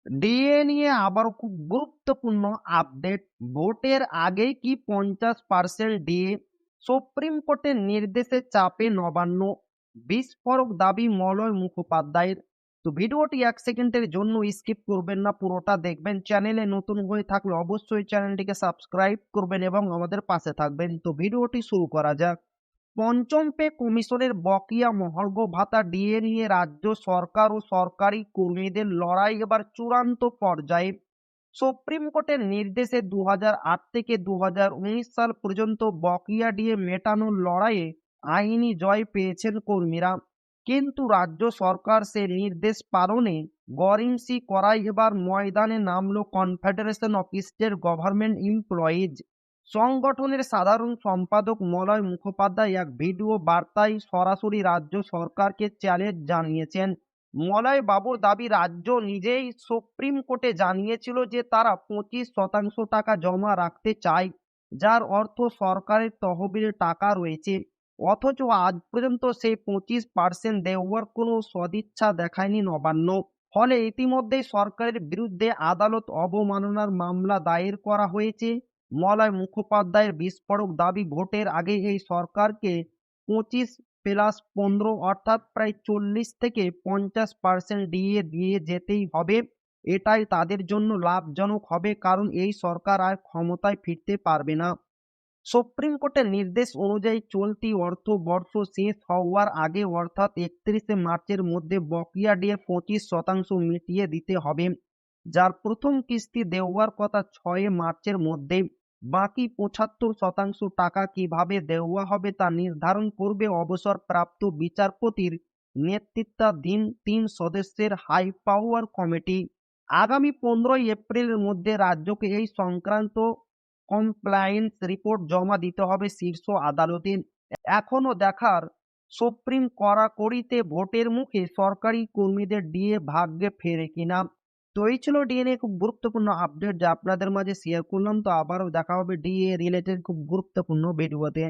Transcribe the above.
DA নিয়ে আবারও খুব গুরুত্বপূর্ণ আপডেট। ভোটের আগেই কি 50% ডিএ? সুপ্রিম কোর্টের নির্দেশে চাপে নবান্ন, বিস্ফোরক দাবি মলয় মুখোপাধ্যায়ের। তো ভিডিওটি 1 সেকেন্ডের জন্য স্কিপ করবেন না, পুরোটা দেখবেন। চ্যানেলে নতুন হয়ে থাকলে অবশ্যই চ্যানেলটিকে সাবস্ক্রাইব করবেন এবং আমাদের পাশে থাকবেন। তো ভিডিওটি শুরু করা যাক। পঞ্চম পে কমিশনের বকেয়া মহার্ঘ ভাতা ডিএ নিয়ে রাজ্য সরকার ও সরকারি কর্মীদের লড়াই এবার চূড়ান্ত পর্যায়ে। সুপ্রিম কোর্টের নির্দেশে 2008 থেকে 2019 সাল পর্যন্ত বকেয়া ডিএ মেটানোর লড়াইয়ে আইনি জয় পেয়েছেন কর্মীরা, কিন্তু রাজ্য সরকার সে নির্দেশ পালনে গড়িমসি করায় এবার ময়দানে নামলো confederation of state government employees. সংগঠনের সাধারণ সম্পাদক মলয় মুখোপাধ্যায় এক ভিডিও বার্তায় সরাসরি রাজ্য সরকারকে চ্যালেঞ্জ জানিয়েছেন। মলয় বাবুর দাবি, রাজ্য নিজেই সুপ্রিম কোর্টে জানিয়েছিল যে তারা 25% টাকা জমা রাখতে চায়, যার অর্থ সরকারের তহবিলে টাকা রয়েছে, অথচ আজ পর্যন্ত সেই 25% দেওয়ার কোনো সদিচ্ছা দেখায়নি নবান্ন। ফলে ইতিমধ্যেই সরকারের বিরুদ্ধে আদালত অবমাননার মামলা দায়ের করা হয়েছে। মলয় মুখোপাধ্যায়ের বিস্ফোরক দাবি, ভোটের আগে এই সরকারকে 25+15 অর্থাৎ প্রায় 40 থেকে 50% দিয়ে যেতেই হবে। এটাই তাদের জন্য লাভজনক হবে, কারণ এই সরকার আর ক্ষমতায় ফিরতে পারবে না। সুপ্রিম কোর্টের নির্দেশ অনুযায়ী চলতি অর্থবর্ষ শেষ হওয়ার আগে অর্থাৎ 31শে মার্চের মধ্যে বকেয়া ডিএ 25% মিটিয়ে দিতে হবে, যার প্রথম কিস্তি দেওয়ার কথা 6 মার্চের মধ্যে। বাকি 75% টাকা কিভাবে দেওয়া হবে তা নির্ধারণ করবে অবসরপ্রাপ্ত বিচারপতির নেতৃত্বাধীন 3 সদস্যের হাই পাওয়ার কমিটি। আগামী 15 এপ্রিলের মধ্যে রাজ্যকে এই সংক্রান্ত কমপ্লায়েন্স রিপোর্ট জমা দিতে হবে শীর্ষ আদালতে। এখনো দেখার, সুপ্রিম কড়াকড়িতে ভোটের মুখে সরকারি কর্মীদের ডিএ ভাগ্যে ফেরে কিনা। তো এই ছিল ডিএ নিয়ে খুব গুরুত্বপূর্ণ আপডেট যা আপনাদের মাঝে শেয়ার করলাম। তো আবারও দেখা হবে ডিএ রিলেটেড খুব গুরুত্বপূর্ণ ভিডিওতে।